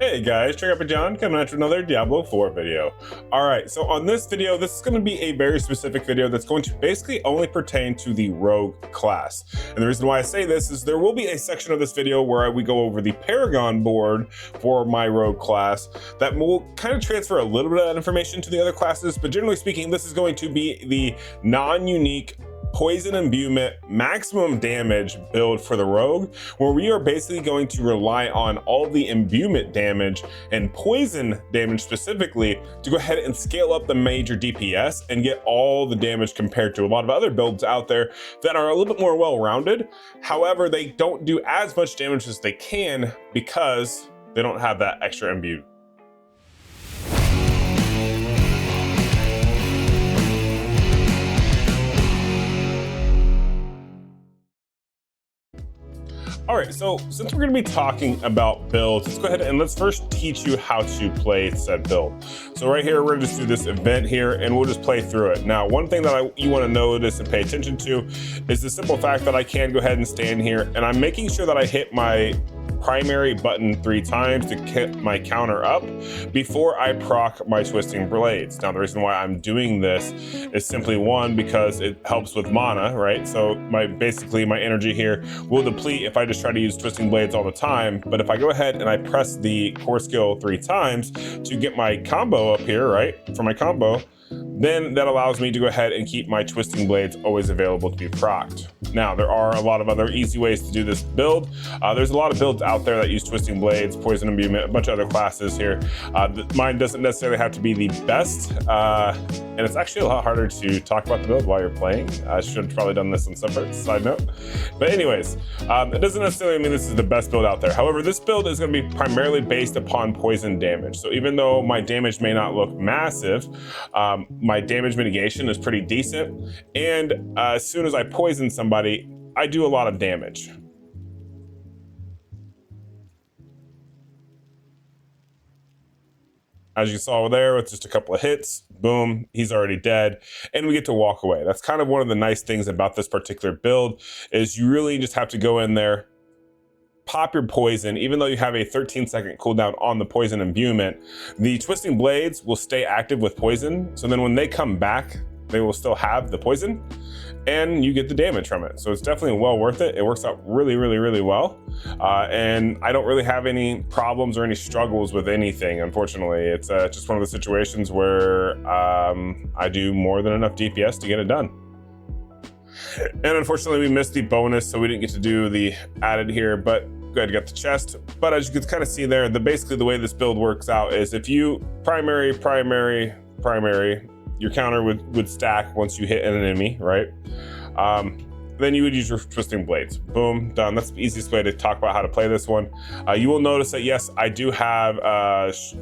Hey guys, Trigger John coming at you another Diablo 4 video. Alright, so on this video, this is going to be a very specific video that's going to basically only pertain to the rogue class. And the reason why I say this is there will be a section of this video where we go over the Paragon board for my rogue class that will kind of transfer a little bit of that information to the other classes, but generally speaking, this is going to be the non-unique poison imbuement maximum damage build for the rogue, where we are basically going to rely on all the imbuement damage and poison damage specifically to go ahead and scale up the major DPS and get all the damage compared to a lot of other builds out there that are a little bit more well-rounded. However, they don't do as much damage as they can because they don't have that extra imbue. All right, so since we're gonna be talking about builds, let's go ahead and let's first teach you how to play said build. So right here, we're gonna just do this event here and we'll just play through it. Now, one thing that you wanna notice and pay attention to is the simple fact that I can go ahead and stand here and I'm making sure that I hit my primary button 3 times to get my counter up before I proc my twisting blades. Now, the reason why I'm doing this is simply one, because it helps with mana, right? So basically my energy here will deplete if I just try to use twisting blades all the time. But if I go ahead and I press the core skill 3 times to get my combo up here, right? For my combo, then that allows me to go ahead and keep my twisting blades always available to be procced. Now, there are a lot of other easy ways to do this build. There's a lot of builds out there that use twisting blades, poison imbuement, a bunch of other classes here. Mine doesn't necessarily have to be the best, and it's actually a lot harder to talk about the build while you're playing. I should have probably done this on separate, side note. But anyways, it doesn't necessarily mean this is the best build out there. However, this build is going to be primarily based upon poison damage. So even though my damage may not look massive, my damage mitigation is pretty decent, and as soon as I poison somebody, I do a lot of damage. As you saw there, with just a couple of hits, boom, he's already dead, and we get to walk away. That's kind of one of the nice things about this particular build, is you really just have to go in there, pop your poison. Even though you have a 13-second cooldown on the poison imbuement, the twisting blades will stay active with poison, so then when they come back, they will still have the poison, and you get the damage from it. So it's definitely well worth it. It works out really, really, really well. And I don't really have any problems or any struggles with anything, unfortunately. It's just one of the situations where I do more than enough DPS to get it done. And unfortunately, we missed the bonus, so we didn't get to do the added here, but go ahead and get the chest. But as you can kind of see there, basically the way this build works out is if you primary, your counter would stack once you hit an enemy, right? Then you would use your twisting blades. Boom, done. That's the easiest way to talk about how to play this one. You will notice that yes, I do have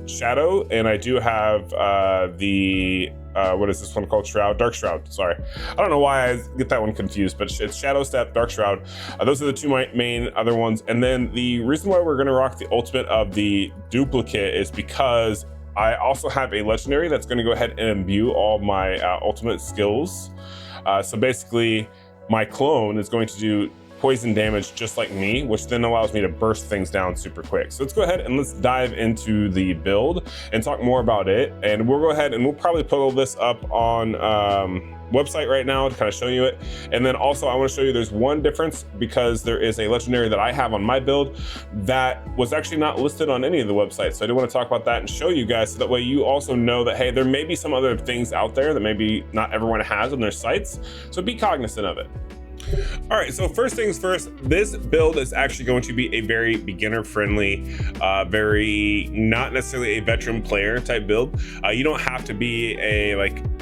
Shadow, and I do have what is this one called? Shroud? Dark Shroud, sorry. I don't know why I get that one confused, but it's Shadow Step, Dark Shroud. Those are the two main other ones. And then the reason why we're gonna rock the ultimate of the duplicate is because I also have a legendary that's gonna go ahead and imbue all my ultimate skills. So basically, my clone is going to do poison damage just like me, which then allows me to burst things down super quick. So let's go ahead and let's dive into the build and talk more about it. And we'll go ahead and we'll probably put all this up on website right now to kind of show you it. And then also I want to show you there's one difference, because there is a legendary that I have on my build that was actually not listed on any of the websites. So I do want to talk about that and show you guys, so that way you also know that, hey, there may be some other things out there that maybe not everyone has on their sites. So be cognizant of it. All right, so first things first, this build is actually going to be a very beginner friendly, very not necessarily a veteran player type build. You don't have to be a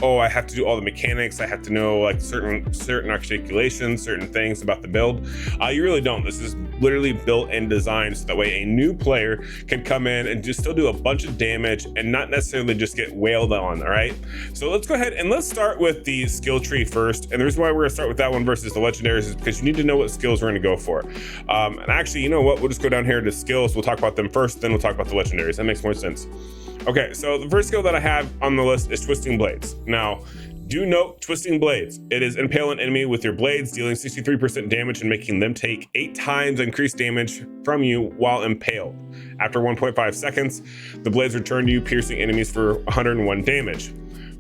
oh, I have to do all the mechanics, I have to know like certain articulations, certain things about the build. You really don't. This is literally built and designed so that way a new player can come in and just still do a bunch of damage and not necessarily just get wailed on. All right, so let's go ahead and let's start with the skill tree first. And the reason why we're gonna start with that one versus the legendaries is because you need to know what skills we're going to go for. And actually, you know what? We'll just go down here to skills. We'll talk about them first, then we'll talk about the legendaries. That makes more sense. Okay, so the first skill that I have on the list is Twisting Blades. Now, Do note Twisting Blades. It is impale an enemy with your blades, dealing 63% damage and making them take 8 times increased damage from you while impaled. After 1.5 seconds, the blades return to you, piercing enemies for 101 damage.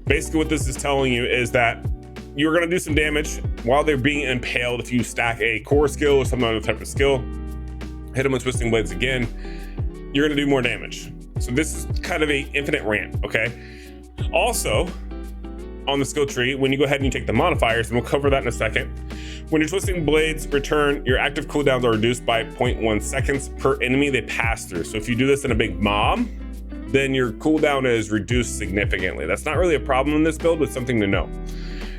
Basically what this is telling you is that you're going to do some damage while they're being impaled. If you stack a core skill or some other type of skill, hit them with Twisting Blades again, you're going to do more damage. So this is kind of a infinite ramp, okay? Also, on the skill tree, when you go ahead and you take the modifiers, and we'll cover that in a second, when your Twisting Blades return, your active cooldowns are reduced by 0.1 seconds per enemy they pass through. So if you do this in a big mob, then your cooldown is reduced significantly. That's not really a problem in this build, but something to know.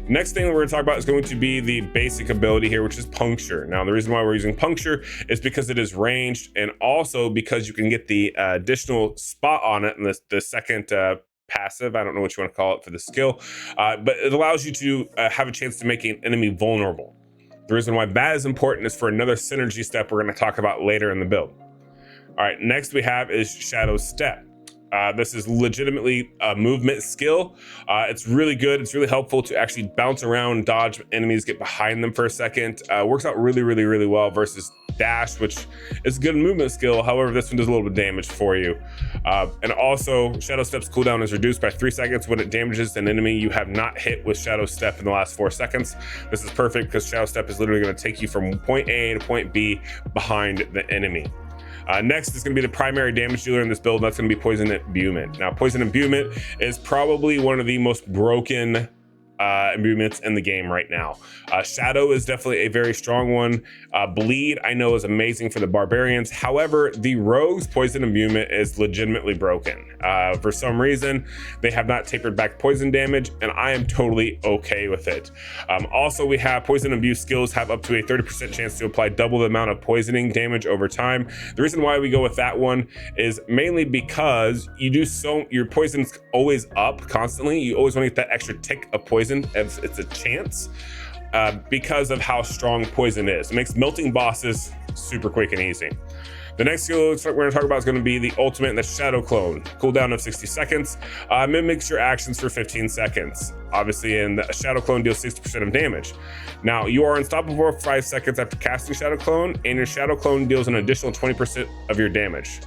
Next thing that we're going to talk about is going to be the basic ability here, which is Puncture. Now, the reason why we're using Puncture is because it is ranged, and also because you can get the additional spot on it in the second passive. I don't know what you want to call it for the skill, but it allows you to have a chance to make an enemy vulnerable. The reason why that is important is for another synergy step we're going to talk about later in the build. All right, next we have is Shadow Step. This is legitimately a movement skill. It's really good. It's really helpful to actually bounce around, dodge enemies, get behind them for a second. Works out really, really, really well versus Dash, which is a good movement skill. However, this one does a little bit of damage for you. And also, Shadow Step's cooldown is reduced by 3 seconds when it damages an enemy you have not hit with Shadow Step in the last 4 seconds. This is perfect because Shadow Step is literally going to take you from point A to point B behind the enemy. Next is going to be the primary damage dealer in this build. That's going to be Poison Imbuement. Now, Poison Imbuement is probably one of the most broken imbuements in the game right now. Shadow is definitely a very strong one. Bleed, I know, is amazing for the barbarians. However, the rogue's Poison Imbuement is legitimately broken. For some reason, they have not tapered back poison damage, and I am totally okay with it. Also, we have Poison Imbue skills have up to a 30% chance to apply double the amount of poisoning damage over time. The reason why we go with that one is mainly because your poison's always up constantly. You always want to get that extra tick of poison if it's a chance, because of how strong poison is. It makes melting bosses super quick and easy. The next skill we're going to talk about is going to be the ultimate, and the Shadow Clone. Cooldown of 60 seconds. Mimics your actions for 15 seconds. Obviously, and the Shadow Clone deals 60% of damage. Now, you are unstoppable for 5 seconds after casting Shadow Clone, and your Shadow Clone deals an additional 20% of your damage.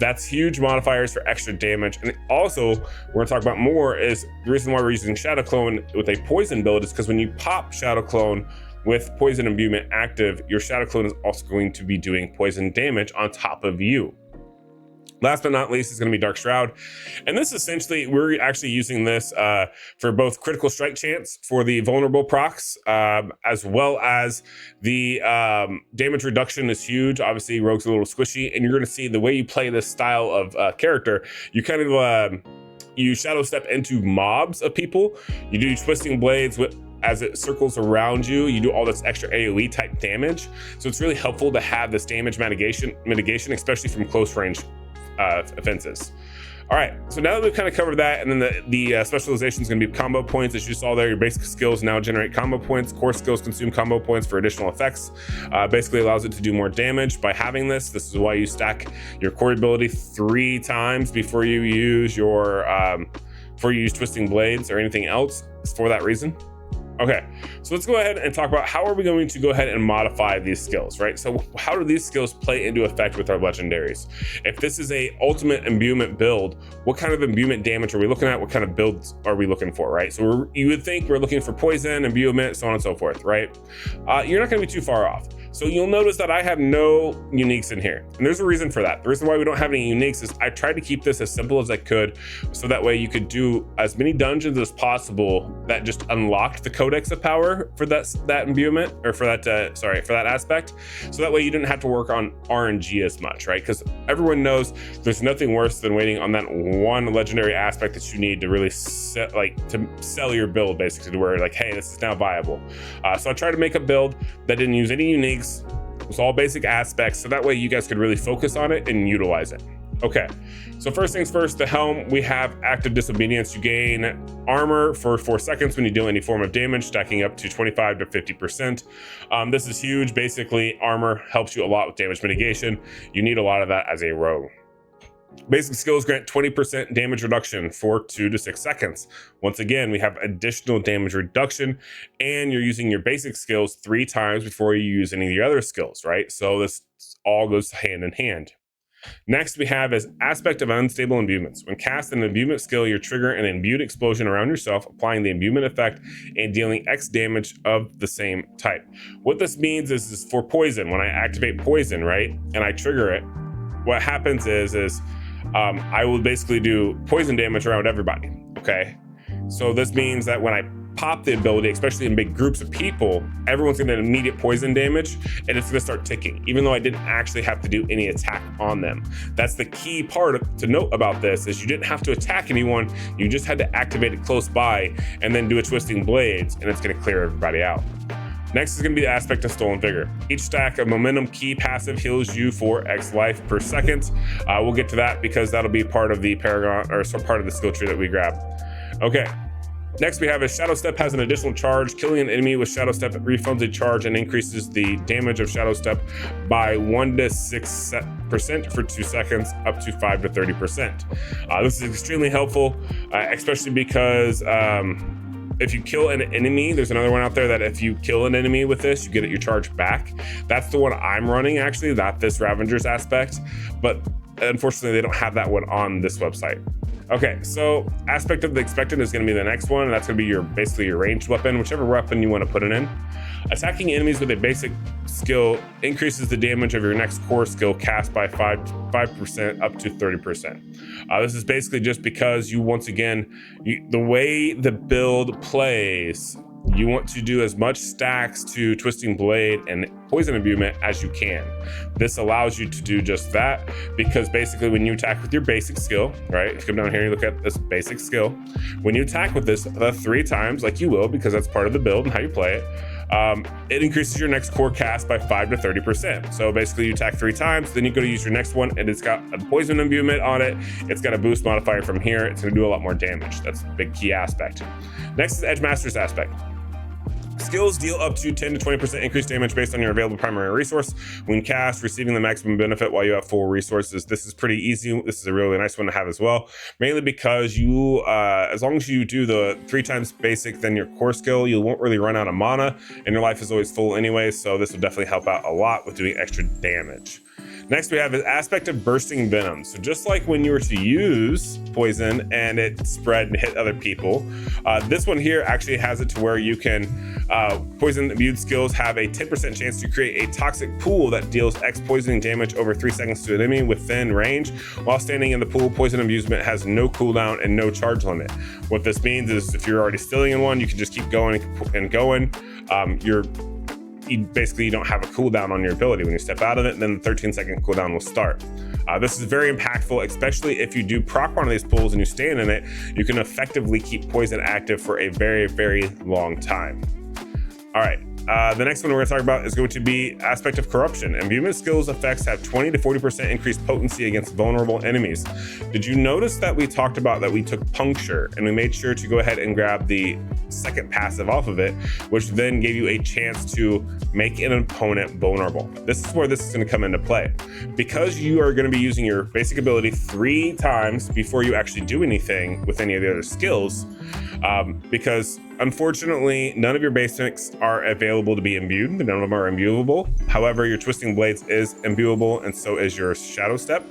That's huge modifiers for extra damage. And also, we're going to talk about more is the reason why we're using Shadow Clone with a poison build is because when you pop Shadow Clone with Poison Imbuement active, your Shadow Clone is also going to be doing poison damage on top of you. Last but not least is going to be Dark Shroud. And this essentially, we're actually using this for both critical strike chance for the vulnerable procs, as well as the damage reduction is huge. Obviously, Rogue's a little squishy, and you're going to see the way you play this style of character, you kind of you Shadow Step into mobs of people. You do Twisting Blades as it circles around you. You do all this extra AoE type damage. So it's really helpful to have this damage mitigation, especially from close range offenses. All right, so now that we've kind of covered that, and then the specialization is going to be combo points. As you saw there, your basic skills now generate combo points. Core skills consume combo points for additional effects. Basically allows it to do more damage by having this. This is why you stack your core ability 3 times before you use your Twisting Blades or anything else. It's for that reason. Okay, so let's go ahead and talk about how are we going to go ahead and modify these skills, right? So how do these skills play into effect with our legendaries? If this is a ultimate imbuement build, what kind of imbuement damage are we looking at? What kind of builds are we looking for, right? So you would think we're looking for poison, imbuement, so on and so forth, right? You're not going to be too far off. So you'll notice that I have no uniques in here. And there's a reason for that. The reason why we don't have any uniques is I tried to keep this as simple as I could, so that way you could do as many dungeons as possible that just unlocked the Codex of Power for that imbuement, or for that aspect. So that way you didn't have to work on RNG as much, right? Because everyone knows there's nothing worse than waiting on that one legendary aspect that you need to really to sell your build, basically, to where like, hey, this is now viable. So I tried to make a build that didn't use any uniques. It was all basic aspects, so that way you guys could really focus on it and utilize it. Okay, so first things first, the helm, we have active disobedience. You gain armor for 4 seconds when you deal any form of damage, stacking up to 25 to 50%. This is huge. Basically, armor helps you a lot with damage mitigation. You need a lot of that as a rogue. Basic skills grant 20% damage reduction for 2 to 6 seconds. Once again, we have additional damage reduction, and you're using your basic skills 3 times before you use any of your other skills, right? So this all goes hand in hand. Next, we have is aspect of unstable imbuements. When cast an imbuement skill, you trigger an imbued explosion around yourself, applying the imbuement effect and dealing X damage of the same type. What this means is for poison, when I activate poison, right, and I trigger it, what happens is I will basically do poison damage around everybody, okay? So this means that when I pop the ability, especially in big groups of people, everyone's going to immediate poison damage, and it's going to start ticking, even though I didn't actually have to do any attack on them. That's the key part to note about this, is you didn't have to attack anyone, you just had to activate it close by and then do a twisting blades, and it's going to clear everybody out. Next is going to be the aspect of Stolen Vigor. Each stack of momentum key passive heals you for X life per second. We'll get to that because that'll be part of the Paragon, or part of the skill tree that we grab. Okay. Next we have Shadow Step has an additional charge. Killing an enemy with Shadow Step refunds a charge and increases the damage of Shadow Step by 1 to 6% for 2 seconds, up to 5 to 30%. This is extremely helpful, especially because if you kill an enemy, there's another one out there that if you kill an enemy with this, you get your charge back. That's the one I'm running, actually, not this Ravengers aspect, but unfortunately they don't have that one on this website. Okay, so aspect of the expectant is going to be the next one, and that's going to be basically your ranged weapon, whichever weapon you want to put it in. Attacking enemies with a basic skill increases the damage of your next core skill cast by 5% up to 30%. This is basically just because you, once again, the way the build plays, you want to do as much stacks to Twisting Blade and Poison Imbuement as you can. This allows you to do just that, because basically when you attack with your basic skill, right? If you come down here and you look at this basic skill, when you attack with this 3 times, like you will, because that's part of the build and how you play it, it increases your next core cast by 5 to 30%. So basically you attack 3 times, then you go to use your next one, and it's got a Poison Imbuement on it. It's got a boost modifier from here. It's going to do a lot more damage. That's a big key aspect. Next is Edge Master's aspect. Skills deal up to 10 to 20% increased damage based on your available primary resource. When cast, receiving the maximum benefit while you have full resources. This is pretty easy. This is a really nice one to have as well, mainly because you, as long as you do the 3 times basic, then your core skill, you won't really run out of mana, and your life is always full anyway, so this will definitely help out a lot with doing extra damage. Next, we have the aspect of bursting venom. So just like when you were to use poison and it spread and hit other people, this one here actually has it to where you can, poison imbued skills have a 10% chance to create a toxic pool that deals X poisoning damage over 3 seconds to an enemy within range. While standing in the pool, poison imbuement has no cooldown and no charge limit. What this means is if you're already stealing in one, you can just keep going and going. You don't have a cooldown on your ability. When you step out of it, then the 13-second cooldown will start. This is very impactful, especially if you do proc one of these pools and you stand in it, you can effectively keep poison active for a very, very long time. All right. The next one we're going to talk about is going to be aspect of corruption. Imbuement skills effects have 20 to 40% increased potency against vulnerable enemies. Did you notice that we talked about that we took puncture and we made sure to go ahead and grab the second passive off of it, which then gave you a chance to make an opponent vulnerable. This is where this is going to come into play. Because you are going to be using your basic ability 3 times before you actually do anything with any of the other skills, because unfortunately, none of your basics are available to be imbued. None of them are imbuable. However, your Twisting Blades is imbuable, and so is your Shadow Step.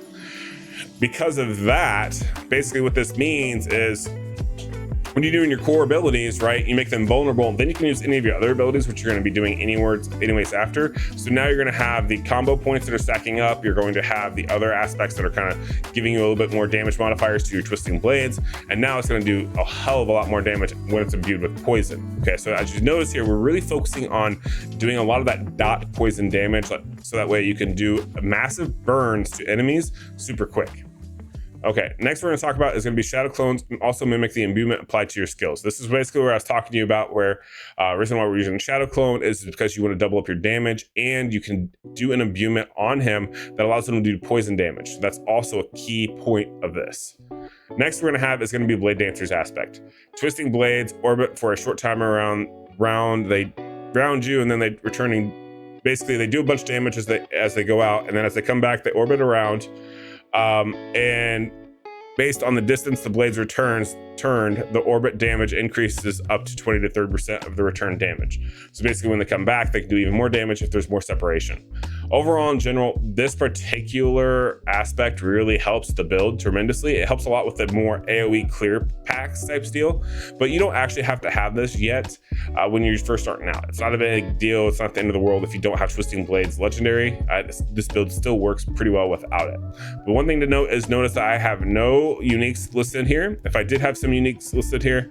Because of that, basically what this means is when you're doing your core abilities, right, you make them vulnerable, and then you can use any of your other abilities, which you're going to be doing anyways after. So now you're going to have the combo points that are stacking up. You're going to have the other aspects that are kind of giving you a little bit more damage modifiers to your Twisting Blades. And now it's going to do a hell of a lot more damage when it's imbued with poison. Okay, so as you notice here, we're really focusing on doing a lot of that dot poison damage, so that way you can do massive burns to enemies super quick. Okay, next we're going to talk about is going to be shadow clones, and also mimic the imbuement applied to your skills. This is basically where I was talking to you about where reason why we're using shadow clone is because you want to double up your damage, and you can do an imbuement on him that allows him to do poison damage. So that's also a key point of this. Next we're going to have is going to be Blade Dancer's aspect. Twisting Blades orbit for a short time around, they round you, and then they returning. Basically, they do a bunch of damage as they go out, and then as they come back, they orbit around. And based on the distance the blades turned, the orbit damage increases up to 20 to 30% of the return damage. So basically when they come back, they can do even more damage if there's more separation. Overall, in general, this particular aspect really helps the build tremendously. It helps a lot with the more AoE clear packs type deal, but you don't actually have to have this yet when you're first starting out. It's not a big deal. It's not the end of the world if you don't have Twisting Blades Legendary. This build still works pretty well without it. But one thing to note is notice that I have no uniques listed here. If I did have some uniques listed here,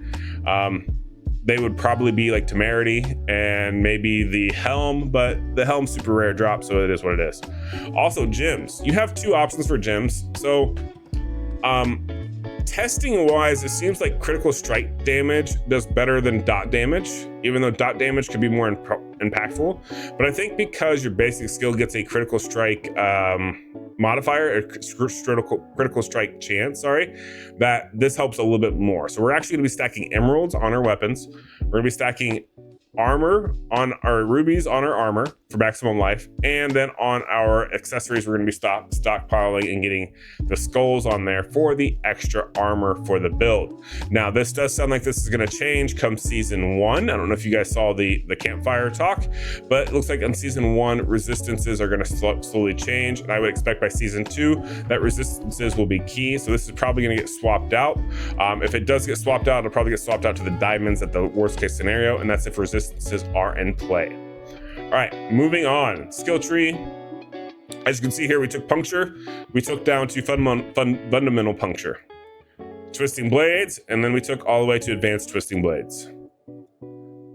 they would probably be like Temerity and maybe the Helm, but the Helm's super rare drop, so it is what it is. Also, gems. You have two options for gems. So testing wise, it seems like critical strike damage does better than dot damage, even though dot damage could be more impactful. But I think because your basic skill gets a critical strike modifier, or critical strike chance, that this helps a little bit more. So we're actually going to be stacking emeralds on our weapons. We're going to be stacking armor on our rubies on our armor for maximum life, and then on our accessories we're going to be stockpiling and getting the skulls on there for the extra armor for the build. Now this does sound like this is going to change come season 1. I don't know if you guys saw the campfire talk, but it looks like on season 1 resistances are going to slowly change, and I would expect by season 2 that resistances will be key. So this is probably going to get swapped out. If it does get swapped out, it'll probably get swapped out to the diamonds at the worst case scenario, and that's if resistances are in play. All right, moving on. Skill tree. As you can see here, we took puncture. We took down to fundamental puncture, twisting blades, and then we took all the way to advanced twisting blades.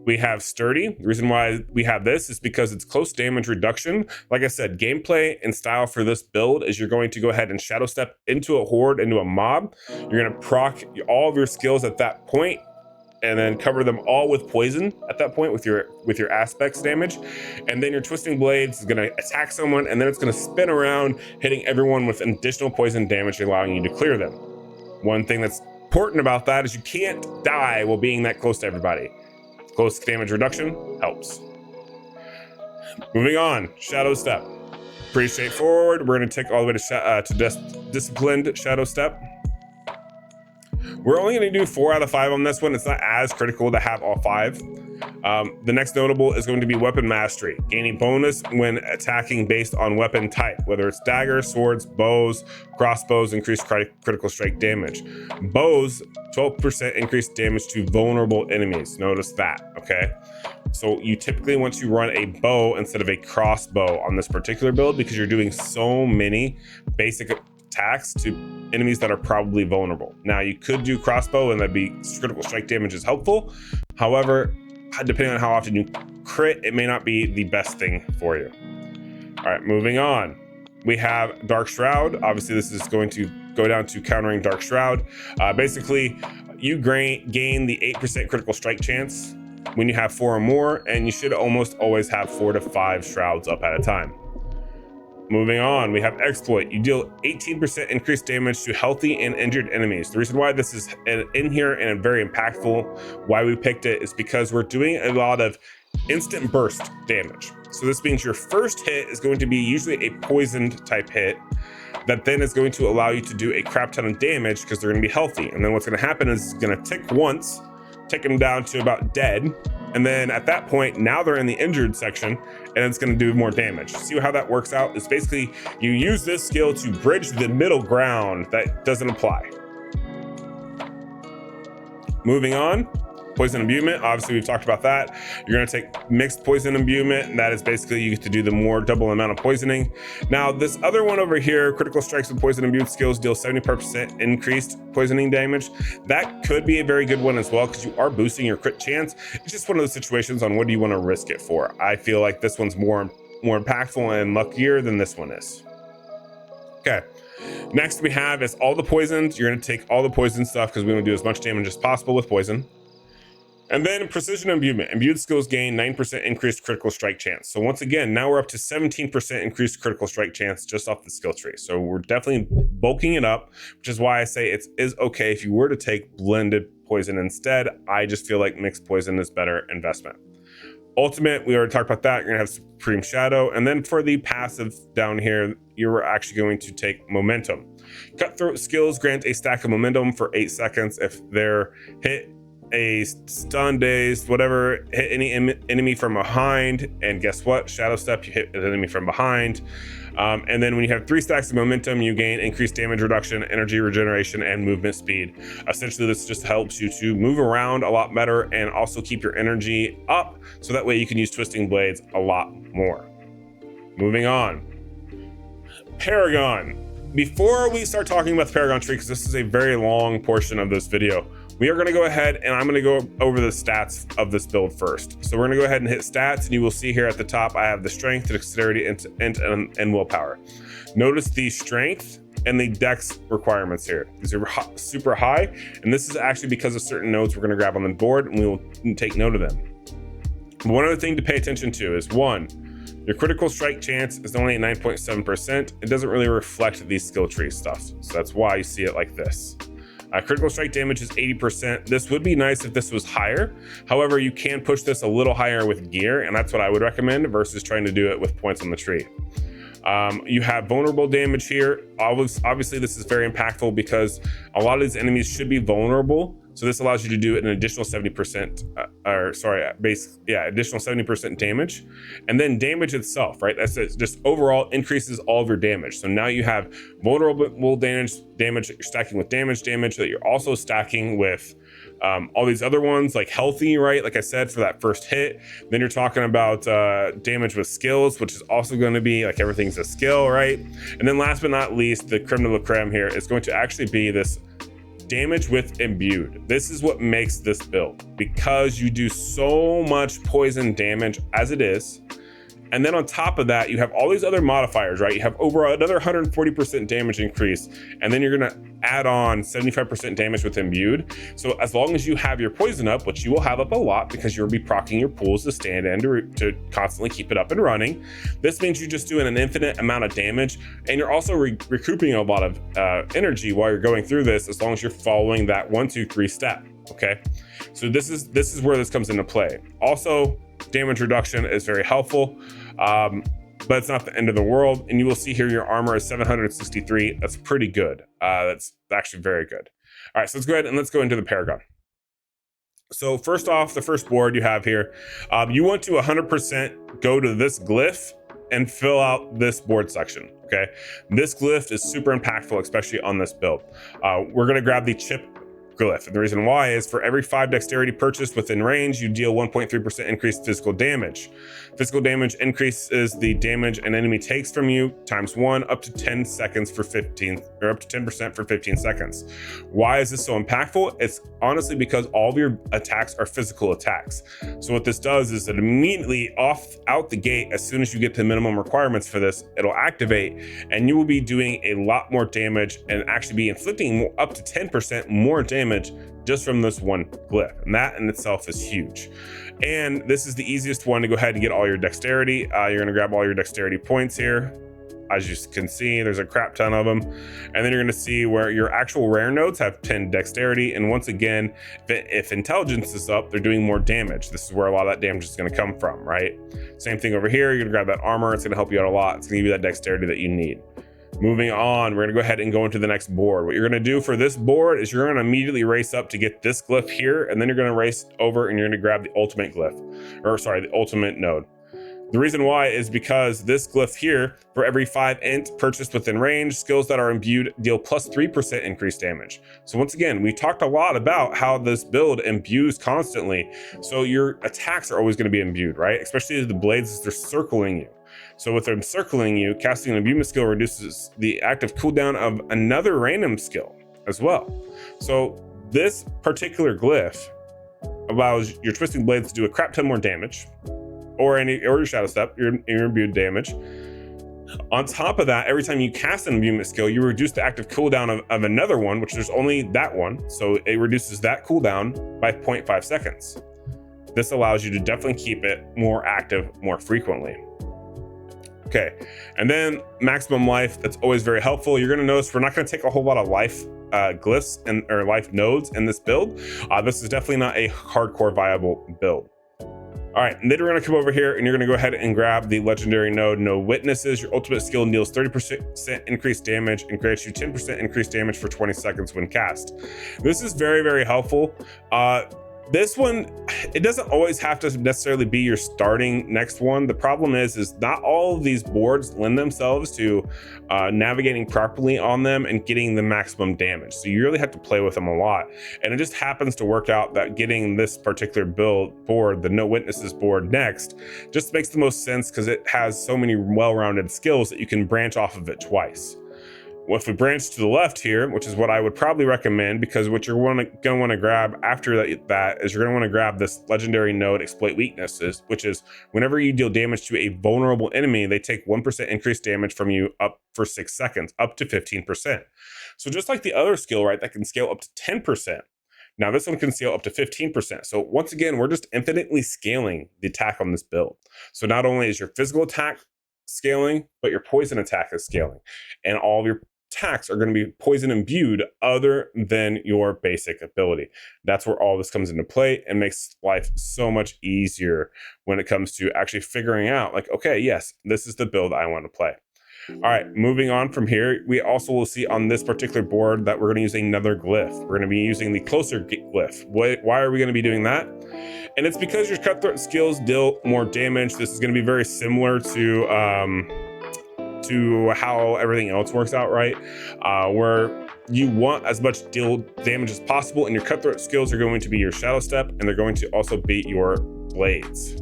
We have sturdy. The reason why we have this is because it's close damage reduction. Like I said, gameplay and style for this build is you're going to go ahead and shadow step into a horde, into a mob. You're going to proc all of your skills at that point, and then cover them all with poison at that point with your aspects damage. And then your twisting blades is going to attack someone, and then it's going to spin around, hitting everyone with additional poison damage, allowing you to clear them. One thing that's important about that is you can't die while being that close to everybody. Close damage reduction helps. Moving on, shadow step. Pretty straightforward. We're going to take all the way to disciplined shadow step. We're only going to do 4 out of 5 on this one. It's not as critical to have all 5. The next notable is going to be weapon mastery, gaining bonus when attacking based on weapon type, whether it's daggers, swords, bows, crossbows, increased critical strike damage. Bows, 12% increased damage to vulnerable enemies. Notice that, okay? So you typically want to run a bow instead of a crossbow on this particular build because you're doing so many basic attacks to enemies that are probably vulnerable. Now you could do crossbow and that'd be critical strike damage is helpful. However, depending on how often you crit, it may not be the best thing for you. All right, moving on. We have Dark Shroud. Obviously, this is going to go down to countering Dark Shroud. Basically, you gain the 8% critical strike chance when you have 4 or more, and you should almost always have 4 to 5 shrouds up at a time. Moving on, we have Exploit. You deal 18% increased damage to healthy and injured enemies. The reason why this is in here and very impactful, why we picked it, is because we're doing a lot of instant burst damage. So this means your first hit is going to be usually a poisoned type hit that then is going to allow you to do a crap ton of damage because they're going to be healthy. And then what's going to happen is it's going to tick once, take them down to about dead. And then at that point, now they're in the injured section, and it's going to do more damage. See how that works out? It's basically you use this skill to bridge the middle ground that doesn't apply. Moving on, poison imbuement. Obviously, we've talked about that. You're going to take mixed poison imbuement, and that is basically you get to do the more double amount of poisoning. Now, this other one over here, critical strikes with poison imbued skills deal 70% increased poisoning damage. That could be a very good one as well because you are boosting your crit chance. It's just one of those situations on what do you want to risk it for. I feel like this one's more impactful and luckier than this one is. Okay. Next we have is all the poisons. You're going to take all the poison stuff because we want to do as much damage as possible with poison. And then precision imbuement. Imbued skills gain 9% increased critical strike chance. So once again, now we're up to 17% increased critical strike chance just off the skill tree. So we're definitely bulking it up, which is why I say it is okay if you were to take blended poison instead. I just feel like mixed poison is better investment. Ultimate, we already talked about that. You're gonna have Supreme Shadow. And then for the passive down here, you're actually going to take Momentum. Cutthroat skills grant a stack of momentum for 8 seconds. If they're hit, a stun, dazed, whatever, hit any enemy from behind, and guess what? Shadow Step, you hit an enemy from behind. And then when you have 3 stacks of momentum, you gain increased damage reduction, energy regeneration, and movement speed. Essentially, this just helps you to move around a lot better and also keep your energy up, so that way you can use Twisting Blades a lot more. Moving on. Paragon. Before we start talking about the Paragon tree, because this is a very long portion of this video, we are going to go ahead and I'm going to go over the stats of this build first. So we're going to go ahead and hit stats, and you will see here at the top I have the strength, dexterity, and willpower. Notice the strength and the dex requirements here. These are super high, and this is actually because of certain nodes we're going to grab on the board, and we will take note of them. One other thing to pay attention to is, one, your critical strike chance is only at 9.7%. It doesn't really reflect these skill tree stuff, so that's why you see it like this. Critical strike damage is 80%. This would be nice if this was higher. However, you can push this a little higher with gear, and that's what I would recommend versus trying to do it with points on the tree. You have vulnerable damage here. Obviously, this is very impactful because a lot of these enemies should be vulnerable. So this allows you to do an additional 70%, additional 70% damage. And then damage itself, right? That's just overall increases all of your damage. So now you have vulnerable damage that you're stacking with damage that you're also stacking with all these other ones like healthy, right? Like I said, for that first hit. Then you're talking about damage with skills, which is also going to be like everything's a skill, right? And then last but not least, the creme de la creme here is going to actually be this damage with imbued. This is what makes this build, because you do so much poison damage as it is. And then on top of that, you have all these other modifiers, right? You have over another 140% damage increase, and then you're gonna add on 75% damage with imbued. So as long as you have your poison up, which you will have up a lot because you'll be proccing your pools to stand and to constantly keep it up and running. This means you're just doing an infinite amount of damage, and you're also recouping a lot of energy while you're going through this, as long as you're following that 1, 2, 3 step. Okay, so this is where this comes into play. Also, damage reduction is very helpful, but it's not the end of the world. And you will see here your armor is 763. That's pretty good. That's actually very good. All right, so let's go ahead and let's go into the Paragon. So first off, the first board you have here, you want to 100% go to this glyph and fill out this board section. Okay, this glyph is super impactful, especially on this build. We're going to grab the chip glyph, and the reason why is for every 5 dexterity purchased within range, you deal 1.3% increased physical damage. Physical damage increases the damage an enemy takes from you times 1 up to 10 seconds for 15, or up to 10% for 15 seconds. Why is this so impactful? It's honestly because all of your attacks are physical attacks. So what this does is it immediately out the gate, as soon as you get to minimum requirements for this, it'll activate, and you will be doing a lot more damage and actually be inflicting up to 10% more damage just from this one glyph, and that in itself is huge. And this is the easiest one to go ahead and get all your dexterity. You're going to grab all your dexterity points here. As you can see, there's a crap ton of them, and then you're going to see where your actual rare nodes have 10 dexterity, and once again, if intelligence is up, they're doing more damage. This is where a lot of that damage is going to come from, right? Same thing over here. You're going to grab that armor. It's going to help you out a lot. It's going to give you that dexterity that you need. Moving on, we're going to go ahead and go into the next board. What you're going to do for this board is you're going to immediately race up to get this glyph here, and then you're going to race over and you're going to grab the ultimate glyph, or sorry, the ultimate node. The reason why is because this glyph here, for every 5 int purchased within range, skills that are imbued deal plus 3% increased damage. So once again, we talked a lot about how this build imbues constantly. So your attacks are always going to be imbued, right? Especially the blades as they're circling you. So with them circling you, casting an imbuement skill reduces the active cooldown of another random skill as well. So this particular glyph allows your twisting blades to do a crap ton more damage, or your shadow step, your imbued damage. On top of that, every time you cast an imbuement skill, you reduce the active cooldown of another one, which there's only that one. So it reduces that cooldown by 0.5 seconds. This allows you to definitely keep it more active more frequently. Okay, and then maximum life, that's always very helpful. You're going to notice we're not going to take a whole lot of life glyphs or life nodes in this build. This is definitely not a hardcore viable build. All right, and then we're gonna come over here and you're gonna go ahead and grab the legendary node, No Witnesses. Your ultimate skill deals 30% increased damage and grants you 10% increased damage for 20 seconds when cast. This is very, very helpful. This one, it doesn't always have to necessarily be your starting next one. The problem is not all of these boards lend themselves to navigating properly on them and getting the maximum damage. So you really have to play with them a lot. And it just happens to work out that getting this particular board, the No Witnesses board next, just makes the most sense because it has so many well-rounded skills that you can branch off of it twice. Well, if we branch to the left here, which is what I would probably recommend, because what you're going to want to grab after that is you're going to want to grab this legendary node, Exploit Weaknesses, which is whenever you deal damage to a vulnerable enemy, they take 1% increased damage from you up for 6 seconds, up to 15%. So just like the other skill, right, that can scale up to 10%. Now this one can scale up to 15%. So once again, we're just infinitely scaling the attack on this build. So not only is your physical attack scaling, but your poison attack is scaling. And all of your attacks are going to be poison imbued other than your basic ability. That's where all this comes into play and makes life so much easier when it comes to actually figuring out like, okay, yes, this is the build I want to play. All right, moving on from here, we also will see on this particular board that we're going to use another glyph. We're going to be using the Closer glyph. Why are we going to be doing that? And it's because your cutthroat skills deal more damage. This is going to be very similar to how everything else works out, right? Where you want as much deal damage as possible, and your cutthroat skills are going to be your shadow step, and they're going to also beat your blades.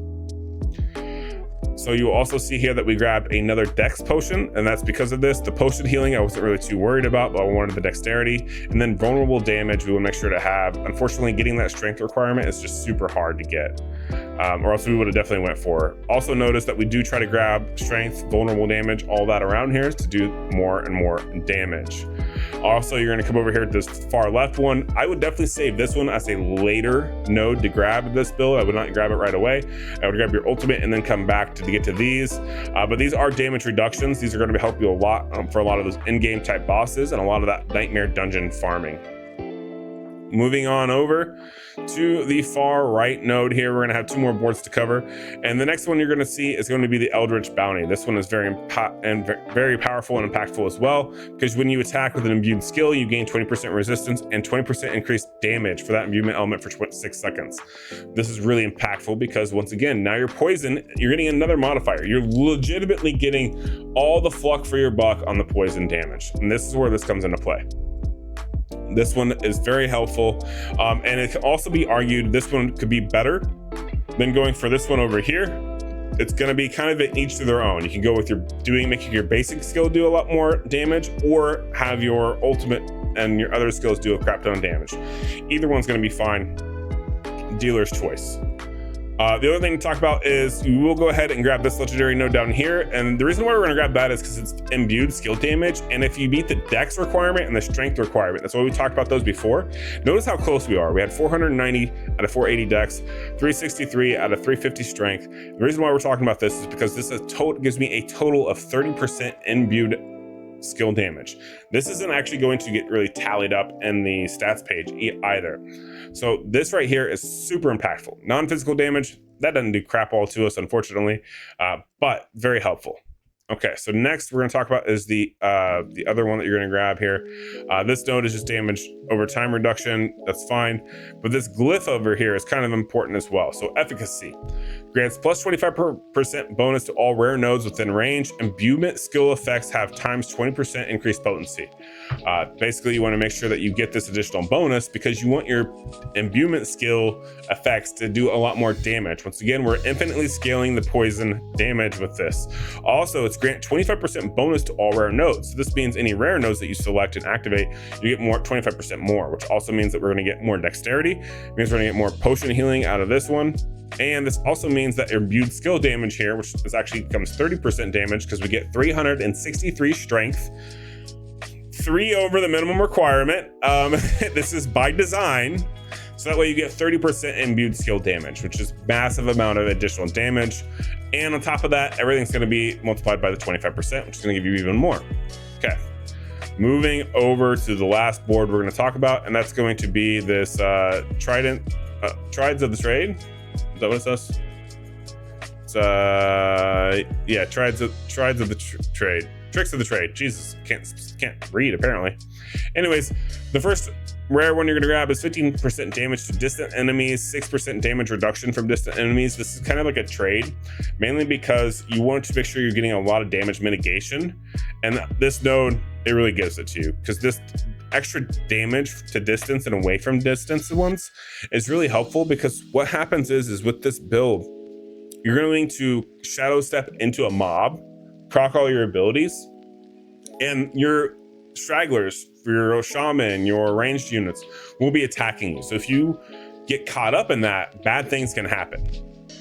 So you will also see here that we grabbed another dex potion, and that's because of this. The potion healing I wasn't really too worried about, but I wanted the dexterity. And then vulnerable damage we will make sure to have. Unfortunately, getting that strength requirement is just super hard to get, or else we would have definitely went for it. Also notice that we do try to grab strength, vulnerable damage, all that around here to do more and more damage. Also, you're going to come over here to this far left one. I would definitely save this one as a later node to grab this build. I would not grab it right away. I would grab your ultimate and then come back to get to these. But these are damage reductions. These are going to help you a lot for a lot of those in-game type bosses and a lot of that nightmare dungeon farming. Moving on over to the far right node here, we're going to have two more boards to cover. And the next one you're going to see is going to be the Eldritch Bounty. This one is very powerful and impactful as well, because when you attack with an imbued skill, you gain 20% resistance and 20% increased damage for that imbuement element for 6 seconds. This is really impactful because once again, now you're poison, you're getting another modifier. You're legitimately getting all the fluck for your buck on the poison damage. And this is where this comes into play. This one is very helpful, and it can also be argued this one could be better than going for this one over here. It's going to be kind of each to their own. You can go with making your basic skill do a lot more damage, or have your ultimate and your other skills do a crap ton of damage. Either one's going to be fine. Dealer's choice. The other thing to talk about is you will go ahead and grab this legendary node down here, and the reason why we're going to grab that is because it's imbued skill damage, and if you beat the dex requirement and the strength requirement, that's why we talked about those before. Notice how close we are. We had 490 out of 480 dex, 363 out of 350 strength. The reason why we're talking about this is because this gives me a total of 30% imbued skill damage. This isn't actually going to get really tallied up in the stats page either. So this right here is super impactful. Non-physical damage, that doesn't do crap all to us, unfortunately, but very helpful. Okay, so next we're going to talk about is the other one that you're going to grab here. This node is just damage over time reduction. That's fine. But this glyph over here is kind of important as well. So efficacy grants plus 25% bonus to all rare nodes within range. Imbuement skill effects have times 20% increased potency. Basically, you want to make sure that you get this additional bonus because you want your imbuement skill effects to do a lot more damage. Once again, we're infinitely scaling the poison damage with this. Also, it's grant 25% bonus to all rare nodes. So this means any rare nodes that you select and activate, you get more 25% more, which also means that we're going to get more dexterity. It means we're going to get more potion healing out of this one. And this also means that your imbued skill damage here, which is actually becomes 30% damage because we get 363 strength, 3 over the minimum requirement. This is by design. So that way you get 30% imbued skill damage, which is massive amount of additional damage. And on top of that, everything's going to be multiplied by the 25%, which is going to give you even more. Okay. Moving over to the last board we're going to talk about, and that's going to be this Trides of the Trade. Is that what it says? Yeah, trades of the trade. Tricks of the trade. Jesus, can't read apparently. Anyways, the first rare one you're gonna grab is 15% damage to distant enemies, 6% damage reduction from distant enemies. This is kind of like a trade, mainly because you want to make sure you're getting a lot of damage mitigation, and this node, it really gives it to you, because this extra damage to distance and away from distance ones is really helpful, because what happens is with this build, you're going to shadow step into a mob, proc all your abilities, and your stragglers, your shaman, your ranged units will be attacking you. So if you get caught up in that, bad things can happen.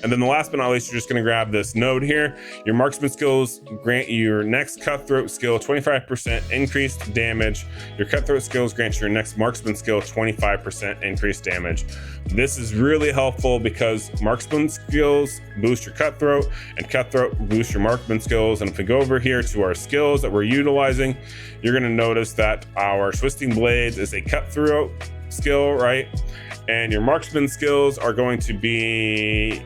And then the last but not least, you're just going to grab this node here. Your marksman skills grant your next cutthroat skill 25% increased damage. Your cutthroat skills grant your next marksman skill 25% increased damage. This is really helpful because marksman skills boost your cutthroat, and cutthroat boosts your marksman skills. And if we go over here to our skills that we're utilizing, you're going to notice that our twisting blades is a cutthroat skill, right? And your marksman skills are going to be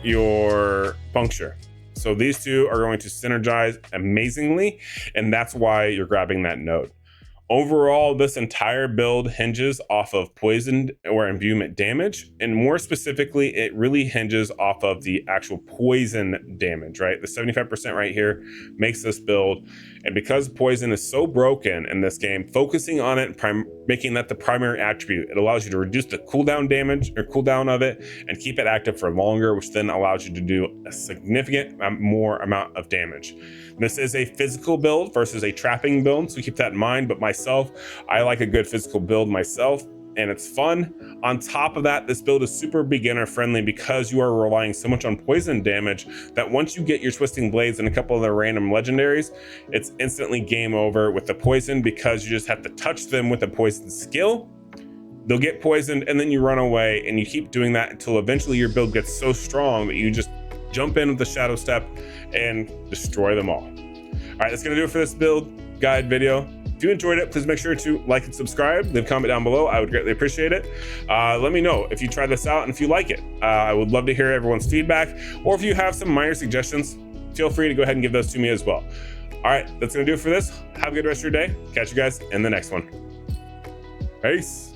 your puncture. So these two are going to synergize amazingly, and that's why you're grabbing that node. Overall, this entire build hinges off of poisoned or imbuement damage, and more specifically, it really hinges off of the actual poison damage, right? The 75% right here makes this build, and because poison is so broken in this game, focusing on it, making that the primary attribute, it allows you to reduce the cooldown damage or cooldown of it and keep it active for longer, which then allows you to do a significant more amount of damage. This is a physical build versus a trapping build, so keep that in mind. But myself, I like a good physical build myself, and it's fun. On top of that, this build is super beginner friendly because you are relying so much on poison damage that once you get your twisting blades and a couple of the random legendaries, it's instantly game over with the poison, because you just have to touch them with a poison skill. They'll get poisoned and then you run away, and you keep doing that until eventually your build gets so strong that you just jump in with the shadow step and destroy them all. All right, that's gonna do it for this build guide video. If you enjoyed it, please make sure to like and subscribe. Leave a comment down below. I would greatly appreciate it. Let me know if you try this out and if you like it. I would love to hear everyone's feedback, or if you have some minor suggestions, feel free to go ahead and give those to me as well. All right, that's gonna do it for this. Have a good rest of your day. Catch you guys in the next one. Peace.